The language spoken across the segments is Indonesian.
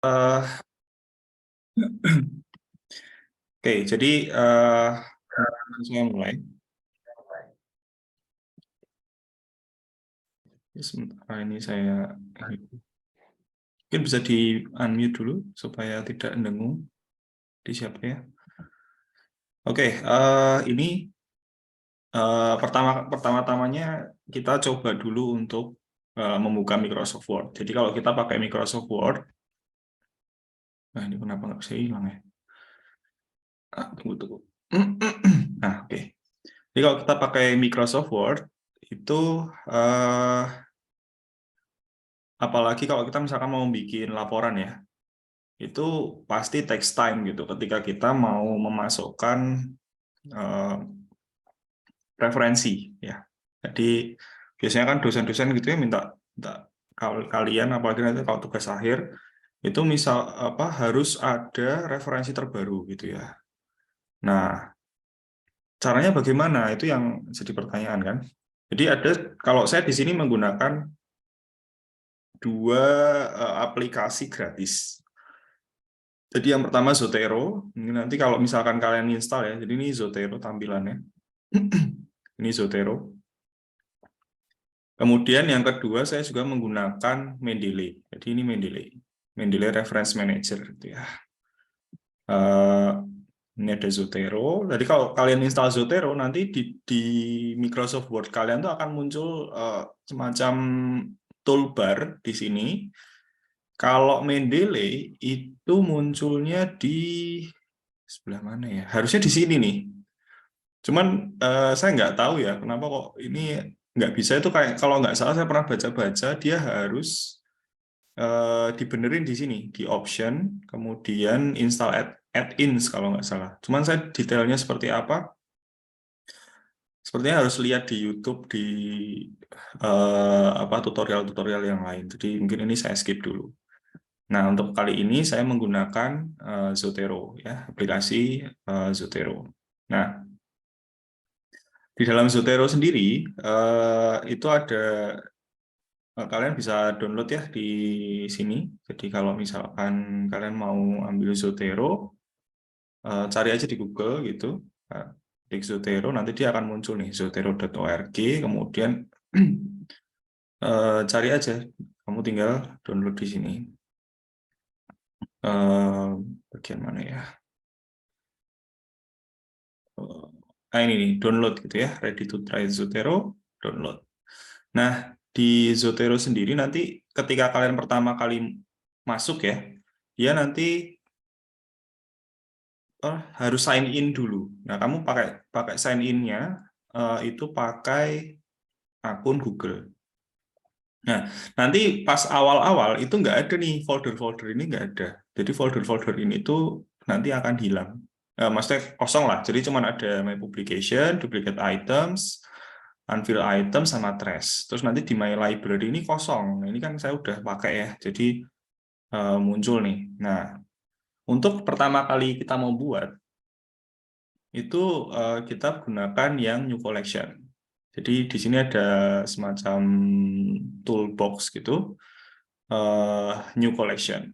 Eh, Oke, jadi saya mulai. Sementara ini saya mungkin bisa di unmute dulu supaya tidak dengung di siapa ya. Oke, ini pertama-tamanya kita coba dulu untuk membuka Microsoft Word. Jadi kalau kita pakai Microsoft Word, nah ini kenapa nggak bisa hilang ya? Tunggu. Nah, oke. Jadi kalau kita pakai Microsoft Word itu apalagi kalau kita misalkan mau bikin laporan ya, itu pasti takes time gitu ketika kita mau memasukkan referensi ya. Jadi biasanya kan dosen-dosen gitu ya minta kalian apalagi nanti kalau tugas akhir itu misal apa harus ada referensi terbaru gitu ya. Nah, caranya bagaimana? Itu yang jadi pertanyaan kan. Jadi ada kalau saya di sini menggunakan dua aplikasi gratis. Jadi yang pertama Zotero, ini nanti kalau misalkan kalian install ya, jadi ini Zotero tampilannya. Ini Zotero. Kemudian yang kedua saya juga menggunakan Mendeley. Jadi ini Mendeley Reference Manager gitu ya. Ini ada Zotero. Jadi kalau kalian install Zotero nanti di Microsoft Word kalian tuh akan muncul semacam toolbar di sini. Kalau Mendeley itu munculnya di sebelah mana ya? Harusnya di sini nih. Cuman saya nggak tahu ya kenapa kok ini nggak bisa. Itu kayak kalau nggak salah saya pernah baca-baca dia harus dibenerin di sini di option, kemudian install add-ins kalau nggak salah. Cuman saya detailnya seperti apa? Sepertinya harus lihat di YouTube di apa tutorial-tutorial yang lain. Jadi mungkin ini saya skip dulu. Nah, untuk kali ini saya menggunakan Zotero ya, aplikasi Zotero. Nah, di dalam Zotero sendiri itu ada kalian bisa download ya di sini. Jadi kalau misalkan kalian mau ambil Zotero, cari aja di Google gitu. Klik Zotero, nanti dia akan muncul nih zotero.org, kemudian cari aja. Kamu tinggal download di sini. Bagian mana ya? Nah ini nih, download gitu ya, ready to try Zotero, download. Nah, di Zotero sendiri nanti ketika kalian pertama kali masuk ya, dia nanti harus sign in dulu. Nah, kamu pakai sign in-nya itu pakai akun Google. Nah, nanti pas awal-awal itu nggak ada nih folder-folder ini nggak ada. Jadi folder-folder ini tuh nanti akan hilang. Maksudnya kosong lah. Jadi cuma ada my publication, duplicate items, unfill item sama trash. Terus nanti di my library ini kosong. Nah, ini kan saya udah pakai ya. Jadi muncul nih. Nah, untuk pertama kali kita mau buat itu kita gunakan yang new collection. Jadi di sini ada semacam toolbox gitu, new collection.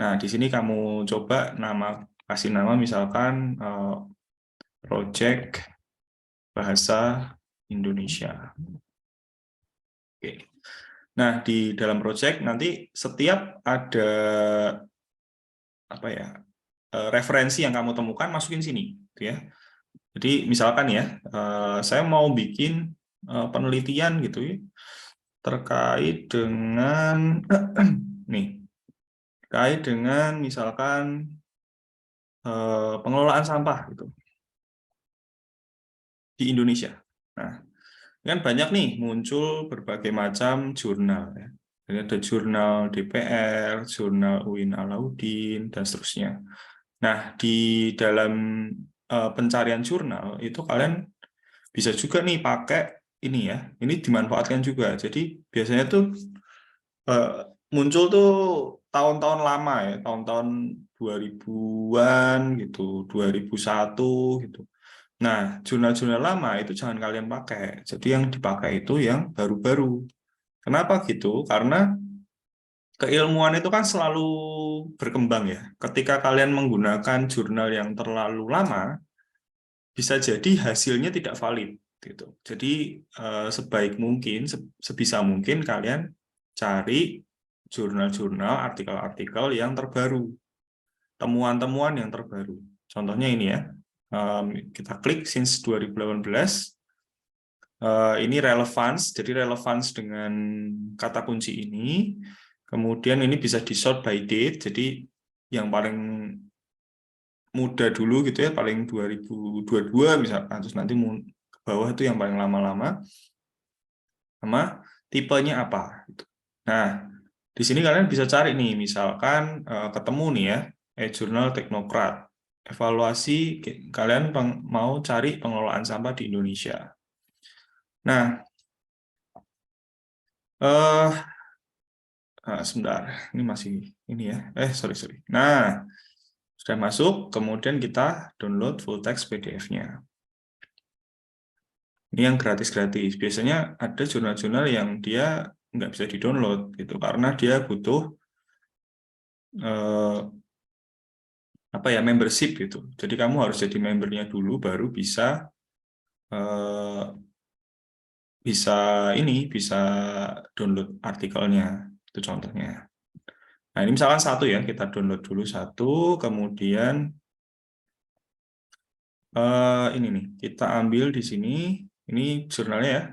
Nah, di sini kamu coba kasih nama misalkan project bahasa Indonesia. Oke. Nah, di dalam project nanti setiap ada apa ya referensi yang kamu temukan masukin sini, gitu ya. Jadi misalkan ya, saya mau bikin penelitian gitu ya, terkait dengan nih, terkait dengan misalkan pengelolaan sampah gitu di Indonesia. Nah, kan banyak nih muncul berbagai macam jurnal ya. Jadi ada jurnal DPR, jurnal UIN Alauddin dan seterusnya. Nah, di dalam pencarian jurnal itu kalian bisa juga nih pakai ini ya. Ini dimanfaatkan juga. Jadi biasanya tuh muncul tuh tahun-tahun lama ya, tahun-tahun 2000-an gitu, 2001 gitu. Nah, jurnal-jurnal lama itu jangan kalian pakai. Jadi yang dipakai itu yang baru-baru. Kenapa gitu? Karena keilmuan itu kan selalu berkembang ya. Ketika kalian menggunakan jurnal yang terlalu lama, bisa jadi hasilnya tidak valid gitu. Jadi sebaik mungkin, sebisa mungkin kalian cari jurnal-jurnal, artikel-artikel yang terbaru, temuan-temuan yang terbaru. Contohnya ini ya, kita klik since 2018, ini relevance, jadi relevance dengan kata kunci ini, kemudian ini bisa di sort by date, jadi yang paling muda dulu gitu ya, paling 2022 misalkan, terus nanti ke bawah itu yang paling lama-lama, sama tipenya apa. Gitu. Nah, di sini kalian bisa cari nih, misalkan ketemu nih ya, jurnal teknokrat, evaluasi kalian mau cari pengelolaan sampah di Indonesia. Nah, sebentar, ini masih ini ya, sorry. Nah, sudah masuk, kemudian kita download full text PDF-nya. Ini yang gratis-gratis. Biasanya ada jurnal-jurnal yang dia nggak bisa di-download gitu, karena dia butuh apa ya, membership gitu. Jadi kamu harus jadi membernya dulu, baru bisa bisa download artikelnya. Itu contohnya. Nah, ini misalkan satu ya, kita download dulu satu, kemudian ini nih, kita ambil di sini, ini jurnalnya ya,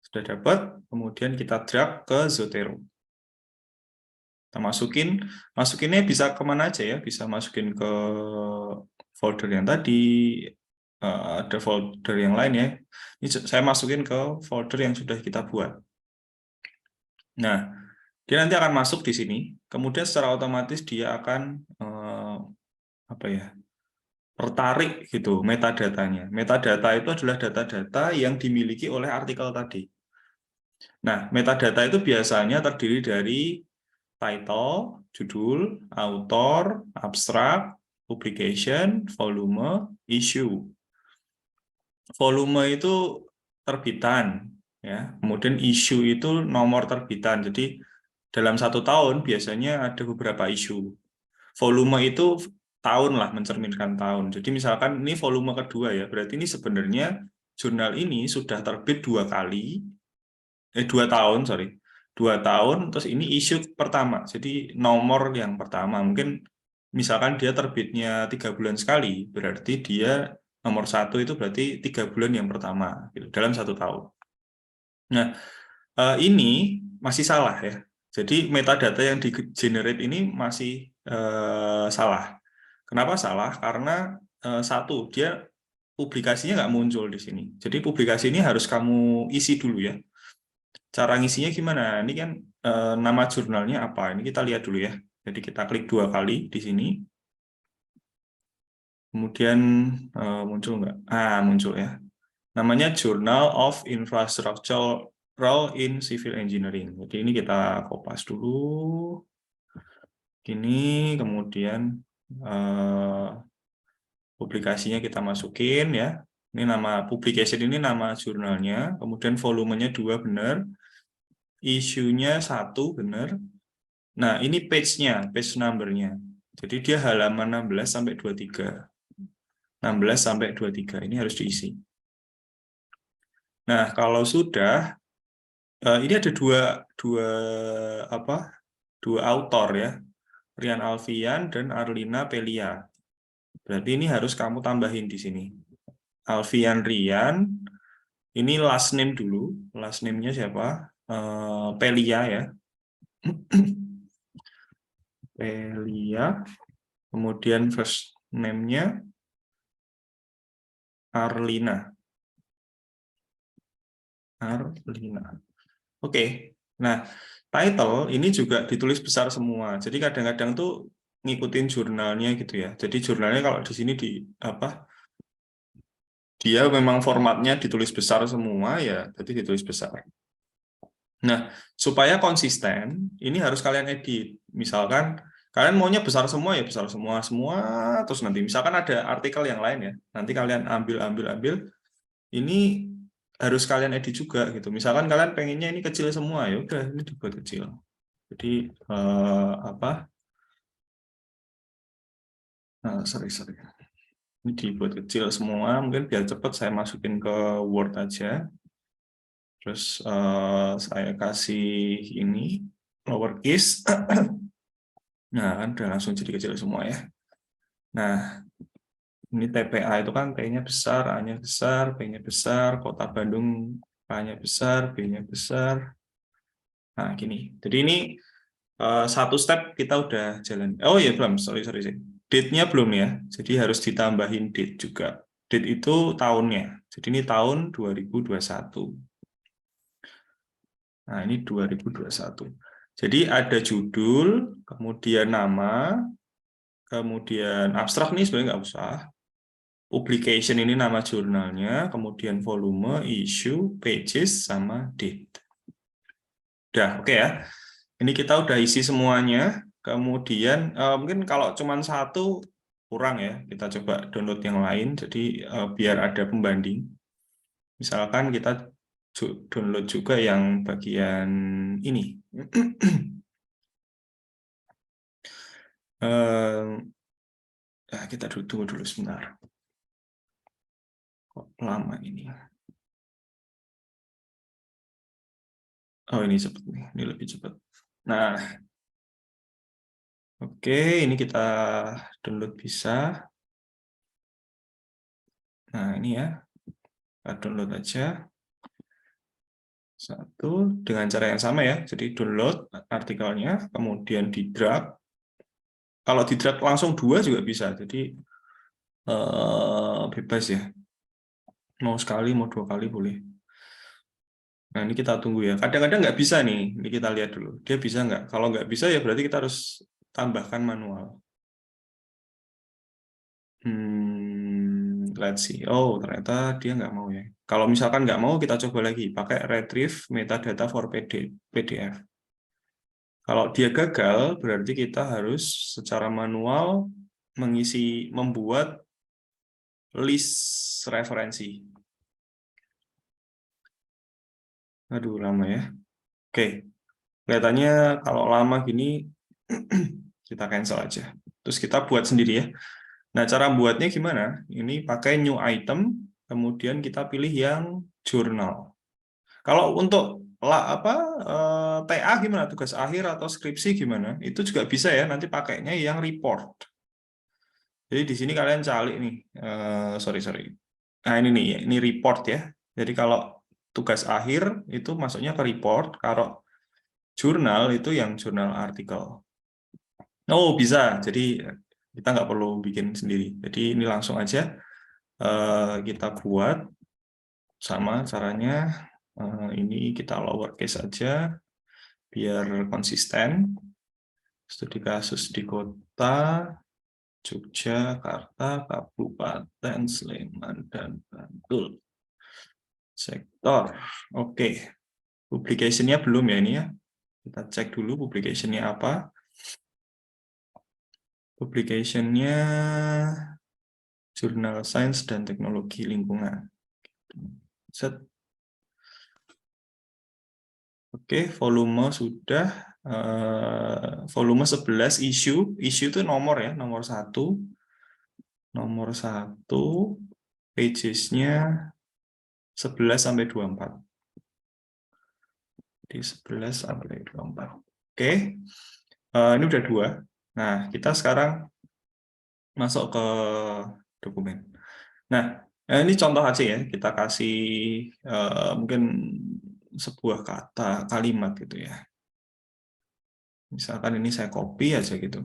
sudah dapat, kemudian kita drag ke Zotero. Kita masukinnya bisa kemana aja ya, bisa masukin ke folder yang tadi, ada folder yang lain ya. Ini saya masukin ke folder yang sudah kita buat. Nah, dia nanti akan masuk di sini, kemudian secara otomatis dia akan apa ya, tertarik gitu metadatanya. Metadata itu adalah data-data yang dimiliki oleh artikel tadi. Nah, metadata itu biasanya terdiri dari title, judul, author, abstrak, publication, volume, issue. Volume itu terbitan, ya. Kemudian issue itu nomor terbitan. Jadi dalam 1 tahun biasanya ada beberapa isu. Volume itu tahun lah, mencerminkan tahun. Jadi misalkan ini volume kedua ya, berarti ini sebenarnya jurnal ini sudah terbit 2 kali, 2 tahun, sorry. 2 tahun, terus ini isu pertama. Jadi nomor yang pertama, mungkin misalkan dia terbitnya 3 bulan sekali, berarti dia nomor 1 itu berarti 3 bulan yang pertama, gitu, dalam 1 tahun. Nah, ini masih salah ya. Jadi metadata yang di-generate ini masih salah. Kenapa salah? Karena satu, dia publikasinya nggak muncul di sini. Jadi publikasi ini harus kamu isi dulu ya. Cara ngisinya gimana? Ini kan nama jurnalnya apa? Ini kita lihat dulu ya. Jadi kita klik 2 kali di sini. Kemudian muncul nggak? Muncul ya. Namanya Journal of Infrastructural in Civil Engineering. Jadi ini kita kopas dulu. Ini kemudian publikasinya kita masukin ya. Ini nama publication, ini nama jurnalnya, kemudian volumenya 2 benar, isunya 1 benar. Nah, ini page-nya, page number-nya. Jadi dia halaman 16 sampai 23. 16 sampai 23 ini harus diisi. Nah, kalau sudah ini ada dua autor ya. Rian Alfian dan Arlina Pelia. Berarti ini harus kamu tambahin di sini. Alfian Rian, ini last name dulu. Last name-nya siapa? Pelia ya. Pelia. Kemudian first name-nya Arlina. Arlina. Oke. Nah, title ini juga ditulis besar semua. Jadi kadang-kadang tuh ngikutin jurnalnya gitu ya. Jadi jurnalnya kalau di sini dia memang formatnya ditulis besar semua ya, jadi ditulis besar. Nah, supaya konsisten, ini harus kalian edit. Misalkan kalian maunya besar semua ya besar semua terus nanti misalkan ada artikel yang lain ya, nanti kalian ambil. Ini harus kalian edit juga gitu. Misalkan kalian pengennya ini kecil semua ya udah ini dibuat kecil. Jadi apa? Sorry. Ini dibuat kecil semua, mungkin biar cepat saya masukin ke Word aja. Terus saya kasih ini lowercase. Nah, kan udah langsung jadi kecil semua ya. Nah, ini TPA itu kan T-nya besar, A-nya besar, P-nya besar, Kota Bandung A-nya besar, B-nya besar. Nah, gini. Jadi ini satu step kita udah jalan. Oh iya, belum. Sorry. Date-nya belum ya. Jadi harus ditambahin date juga. Date itu tahunnya. Jadi ini tahun 2021. Nah, ini 2021. Jadi ada judul, kemudian nama, kemudian abstrak nih sebenarnya nggak usah. Publication ini nama jurnalnya, kemudian volume, issue, pages, sama date. Udah, oke ya. Ini kita udah isi semuanya. Kemudian mungkin kalau cuma satu kurang ya, kita coba download yang lain. Jadi biar ada pembanding. Misalkan kita download juga yang bagian ini. Kita tunggu dulu sebentar. Kok lama ini? Oh, ini cepat nih. Ini lebih cepat. Nah, oke, ini kita download bisa. Nah, ini ya. Kita download aja. Satu, dengan cara yang sama ya. Jadi download artikelnya, kemudian di drag. Kalau di drag langsung dua juga bisa. Jadi bebas ya. Mau sekali, mau dua kali boleh. Nah, ini kita tunggu ya. Kadang-kadang nggak bisa nih. Ini kita lihat dulu. Dia bisa nggak? Kalau nggak bisa ya berarti kita harus tambahkan manual. Let's see. Oh, ternyata dia nggak mau ya. Kalau misalkan nggak mau, kita coba lagi. Pakai retrieve metadata for PDF. Kalau dia gagal, berarti kita harus secara manual membuat list referensi. Aduh, lama ya. Oke, kelihatannya kalau lama gini, kita cancel aja. Terus kita buat sendiri ya. Nah, cara buatnya gimana? Ini pakai new item, kemudian kita pilih yang jurnal. Kalau untuk TA gimana? Tugas akhir atau skripsi gimana? Itu juga bisa ya, nanti pakainya yang report. Jadi di sini kalian cari nih, sorry. Nah ini nih, ini report ya. Jadi kalau tugas akhir itu masuknya ke report, kalau jurnal itu yang jurnal artikel. Oh bisa, jadi kita nggak perlu bikin sendiri. Jadi ini langsung aja kita buat sama caranya. Ini kita lowercase aja biar konsisten. Studi kasus di kota Yogyakarta, Kabupaten Sleman, dan Bantul. Sektor. Oke. Publication-nya belum ya ini ya. Kita cek dulu publication-nya apa. Publication-nya Jurnal Sains dan Teknologi Lingkungan. Set. Oke, volume sudah. Volume 11 issue. Issue itu nomor ya, nomor 1. Nomor 1. Pages-nya 11 sampai 24. Di 11 sampai 24. Oke. Ini udah 2. Nah, kita sekarang masuk ke dokumen. Nah, ini contoh aja ya. Kita kasih mungkin sebuah kata, kalimat gitu ya. Misalkan ini saya copy aja gitu.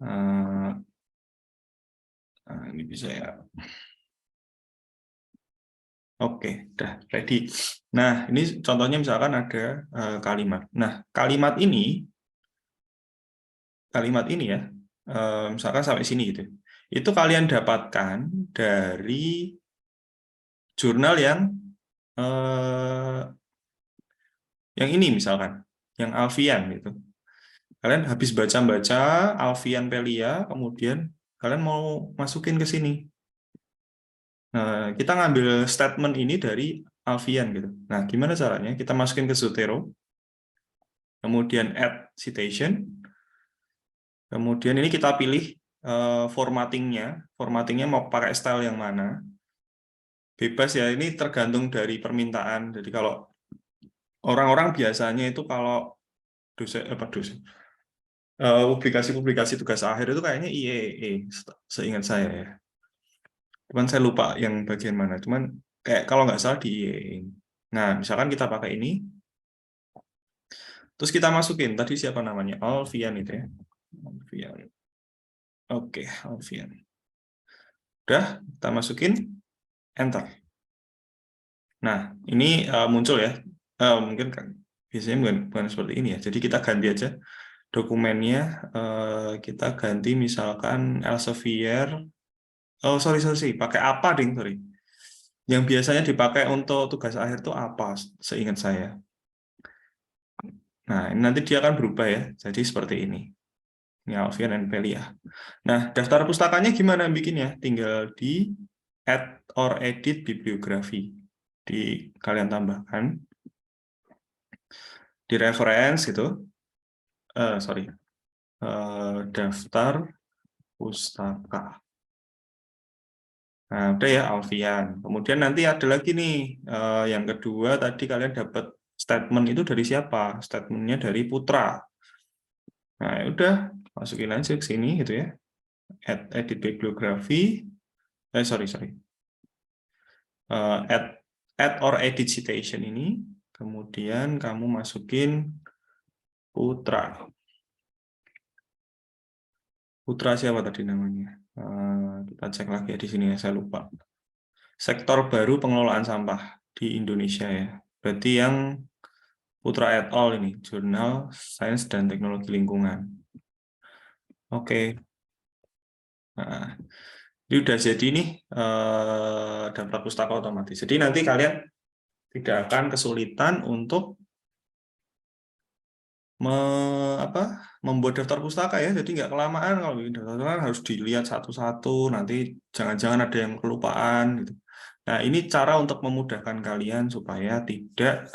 Nah, ini bisa ya. Oke, udah ready. Nah, ini contohnya misalkan ada kalimat. Nah, kalimat ini ya, misalkan sampai sini gitu. Itu kalian dapatkan dari jurnal yang ini misalkan, yang Alfian gitu. Kalian habis baca-baca Alfian Pelia, kemudian kalian mau masukin ke sini. Nah, kita ngambil statement ini dari Alfian gitu. Nah, gimana caranya? Kita masukin ke Zotero. kemudian add citation, kemudian ini kita pilih formattingnya mau pakai style yang mana, bebas ya, ini tergantung dari permintaan. Jadi kalau orang-orang biasanya itu kalau publikasi tugas akhir itu kayaknya IEE, seingat saya ya. Cuman saya lupa yang bagian mana, cuman kayak kalau nggak salah di IEE. Nah, misalkan kita pakai ini, terus kita masukin, tadi siapa namanya? Alfian itu ya. Alfian. Oke, Alfian. Udah, kita masukin, enter. Nah, ini muncul ya. Mungkin biasanya bukan seperti ini ya. Jadi kita ganti aja dokumennya. Kita ganti misalkan Elsevier. Oh, sorry. Pakai apa, ding? Sorry. Yang biasanya dipakai untuk tugas akhir itu apa, seingat saya. Nah, nanti dia akan berubah ya. Jadi seperti ini. Ini Alfian and Pelia. Nah, daftar pustakanya gimana bikinnya? Tinggal di add or edit bibliografi. Kalian tambahkan di reference gitu. Daftar pustaka. Nah, udah ya Alfian. Kemudian nanti ada lagi nih yang kedua, tadi kalian dapat statement itu dari siapa? Statementnya dari Putra. Nah, ya udah masukin aja ke sini gitu ya. Edit bibliografi. Sorry. Add or edit citation ini. Kemudian kamu masukin Putra. Putra siapa tadi namanya? Kita cek lagi ya di sini ya, saya lupa. Sektor baru pengelolaan sampah di Indonesia ya. Berarti yang Putra et al. Ini, Jurnal Sains dan Teknologi Lingkungan. Oke. Nah, ini udah jadi nih daftar pustaka otomatis. Jadi nanti kalian tidak akan kesulitan untuk membuat daftar pustaka ya. Jadi nggak kelamaan kalau bikin daftar pustaka harus dilihat satu-satu. Nanti jangan-jangan ada yang kelupaan gitu. Nah, ini cara untuk memudahkan kalian supaya tidak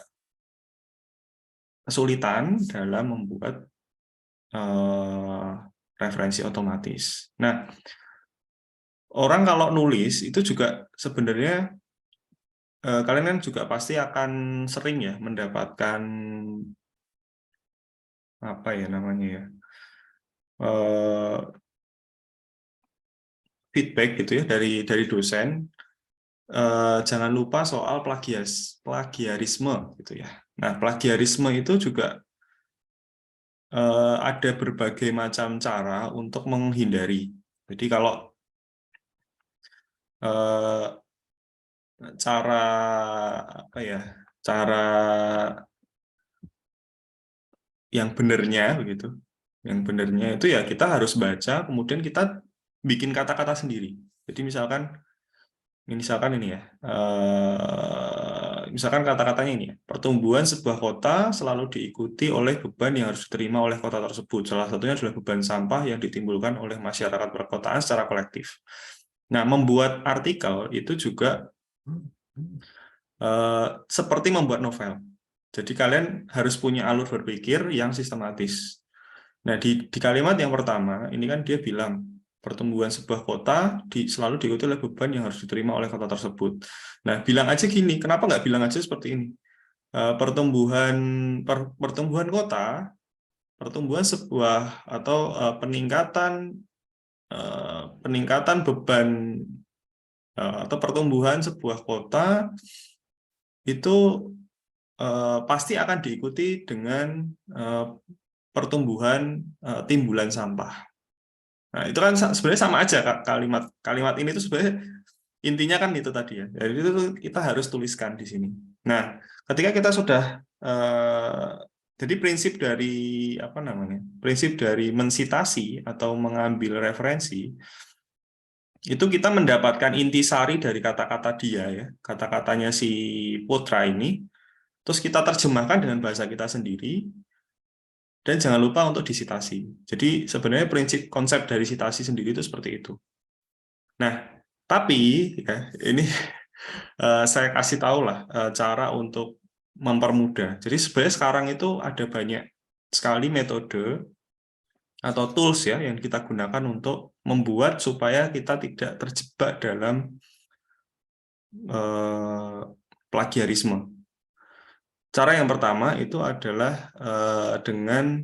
kesulitan dalam membuat referensi otomatis. Nah, orang kalau nulis itu juga sebenarnya kalian kan juga pasti akan sering ya mendapatkan apa ya namanya ya feedback gitu ya dari dosen. Jangan lupa soal plagiarisme gitu ya. Nah, plagiarisme itu juga ada berbagai macam cara untuk menghindari. Jadi kalau cara apa ya, cara yang benernya begitu, yang benernya itu ya kita harus baca, kemudian kita bikin kata-kata sendiri. Jadi misalkan ini ya, misalkan kata-katanya ini ya, pertumbuhan sebuah kota selalu diikuti oleh beban yang harus diterima oleh kota tersebut. Salah satunya adalah beban sampah yang ditimbulkan oleh masyarakat perkotaan secara kolektif. Nah, membuat artikel itu juga seperti membuat novel. Jadi kalian harus punya alur berpikir yang sistematis. Nah, di kalimat yang pertama, ini kan dia bilang, pertumbuhan sebuah kota selalu diikuti oleh beban yang harus diterima oleh kota tersebut. Nah, bilang aja gini, kenapa nggak bilang aja seperti ini? Pertumbuhan kota, pertumbuhan sebuah atau peningkatan beban atau pertumbuhan sebuah kota itu pasti akan diikuti dengan pertumbuhan timbulan sampah. Nah, itu kan sebenarnya sama aja kalimat ini tuh sebenarnya intinya kan itu tadi ya. Jadi itu kita harus tuliskan di sini. Nah, ketika kita sudah jadi prinsip dari apa namanya? Prinsip dari mensitasi atau mengambil referensi itu kita mendapatkan intisari dari kata-kata dia ya, kata-katanya si Putra ini, terus kita terjemahkan dengan bahasa kita sendiri. Dan jangan lupa untuk disitasi. Jadi sebenarnya prinsip konsep dari sitasi sendiri itu seperti itu. Nah, tapi ya, ini saya kasih tahu lah cara untuk mempermudah. Jadi sebenarnya sekarang itu ada banyak sekali metode atau tools ya yang kita gunakan untuk membuat supaya kita tidak terjebak dalam plagiarisme. Cara yang pertama itu adalah dengan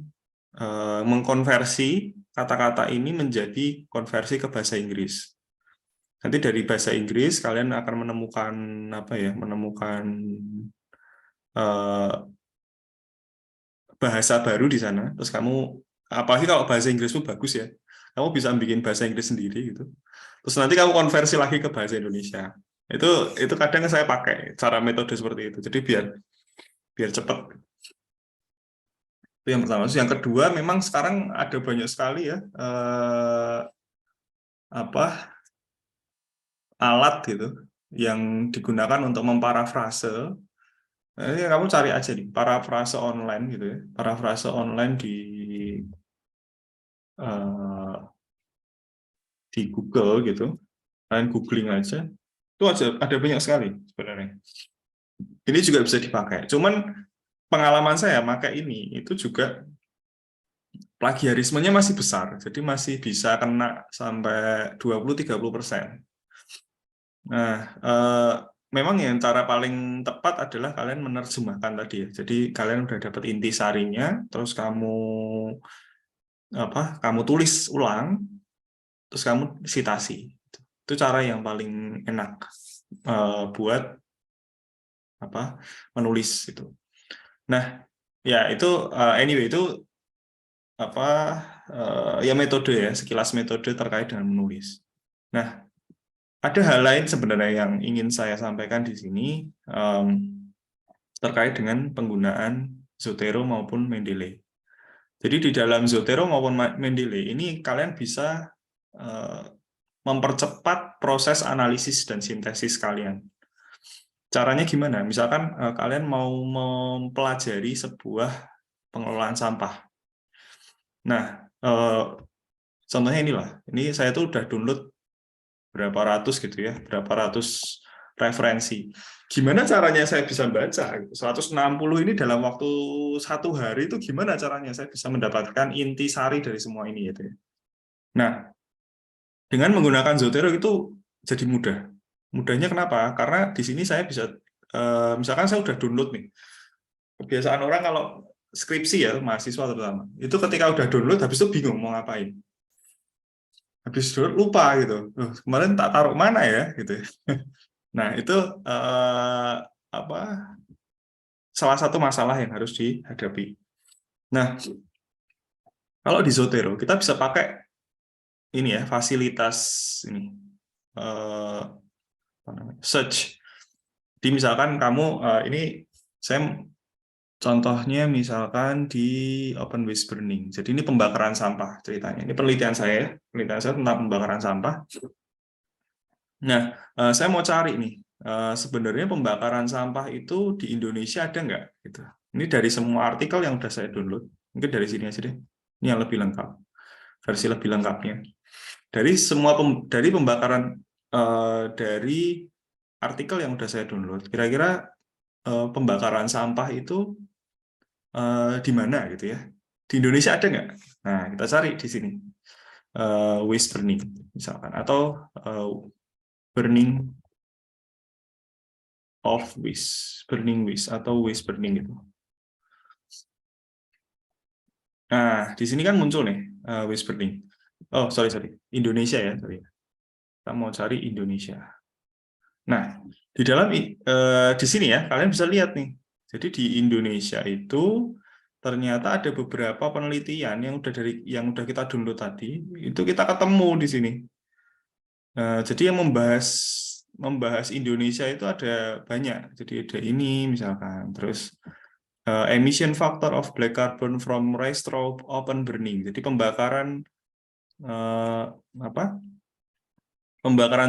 mengkonversi kata-kata ini menjadi konversi ke bahasa Inggris. Nanti dari bahasa Inggris kalian akan menemukan apa ya? Menemukan bahasa baru di sana. Terus kamu, apalagi kalau bahasa Inggrismu bagus ya, kamu bisa bikin bahasa Inggris sendiri gitu. Terus nanti kamu konversi lagi ke bahasa Indonesia. Itu kadang saya pakai cara metode seperti itu. Jadi biar cepat. Itu yang pertama. Terus yang kedua, memang sekarang ada banyak sekali ya alat gitu yang digunakan untuk memparafrase. Nah, ini kamu cari aja nih parafrase online gitu ya, parafrase online uh, di Google gitu, kalian googling aja, itu ada banyak sekali sebenarnya. Ini juga bisa dipakai. Cuman pengalaman saya pakai ini itu juga plagiarismenya masih besar, jadi masih bisa kena sampai 20-30%. Nah, memang yang cara paling tepat adalah kalian menerjemahkan tadi ya. Jadi kalian udah dapat intisarinya, terus kamu tulis ulang, terus kamu sitasi. Itu cara yang paling enak buat menulis itu. Nah, ya itu anyway itu ya metode ya, sekilas metode terkait dengan menulis. Nah, ada hal lain sebenarnya yang ingin saya sampaikan di sini terkait dengan penggunaan Zotero maupun Mendeley. Jadi di dalam Zotero maupun Mendeley ini kalian bisa mempercepat proses analisis dan sintesis kalian. Caranya gimana? Misalkan kalian mau mempelajari sebuah pengelolaan sampah. Nah, contohnya inilah. Ini saya tuh udah download berapa ratus gitu ya, berapa ratus referensi. Gimana caranya saya bisa baca? 160 ini dalam waktu 1 hari itu gimana caranya saya bisa mendapatkan intisari dari semua ini gitu ya. Nah, dengan menggunakan Zotero itu jadi mudah. Mudahnya kenapa? Karena di sini saya bisa, misalkan saya udah download nih. Kebiasaan orang kalau skripsi ya, mahasiswa terutama, itu ketika udah download, habis itu bingung mau ngapain. Habis download lupa gitu. Kemarin tak taruh mana ya gitu. Nah, itu salah satu masalah yang harus dihadapi. Nah, kalau di Zotero kita bisa pakai ini ya, fasilitas ini search. Jadi misalkan kamu ini saya contohnya misalkan di open waste burning. Jadi ini pembakaran sampah ceritanya. Ini penelitian saya tentang pembakaran sampah. Nah, saya mau cari nih, sebenarnya pembakaran sampah itu di Indonesia ada nggak? Gitu. Ini dari semua artikel yang sudah saya download, mungkin dari sini aja deh. Ini yang lebih lengkap, versi lebih lengkapnya. Dari pembakaran dari artikel yang sudah saya download, kira-kira pembakaran sampah itu di mana gitu ya? Di Indonesia ada nggak? Nah, kita cari di sini waste burning misalkan, atau burning of waste, burning waste atau waste burning itu. Nah, di sini kan muncul nih waste burning. Oh, sorry, Indonesia ya, sorry. Kita mau cari Indonesia. Nah, di dalam di sini ya, kalian bisa lihat nih. Jadi di Indonesia itu ternyata ada beberapa penelitian yang udah kita download tadi, itu kita ketemu di sini. Jadi yang membahas Indonesia itu ada banyak. Jadi ada ini misalkan, terus emission factor of black carbon from rice straw open burning. Jadi pembakaran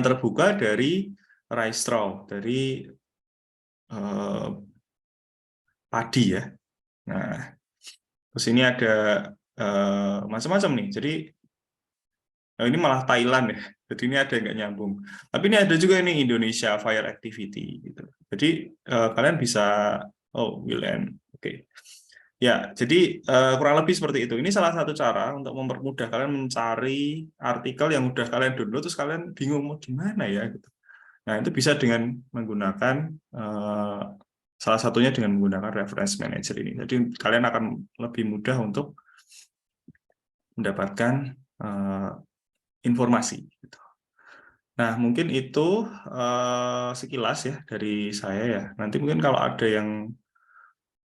terbuka dari rice straw, dari padi ya. Nah, terus ini ada macam-macam nih. Jadi ini malah Thailand ya. Jadi ini ada yang nggak nyambung. Tapi ini ada juga ini Indonesia Fire Activity gitu. Jadi kalian bisa will end. Oke. Ya, jadi kurang lebih seperti itu. Ini salah satu cara untuk mempermudah kalian mencari artikel yang udah kalian download, terus kalian bingung mau gimana ya gitu. Nah, itu bisa dengan menggunakan salah satunya dengan menggunakan reference manager ini. Jadi kalian akan lebih mudah untuk mendapatkan informasi. Gitu. Nah, mungkin itu sekilas ya dari saya ya. Nanti mungkin kalau ada yang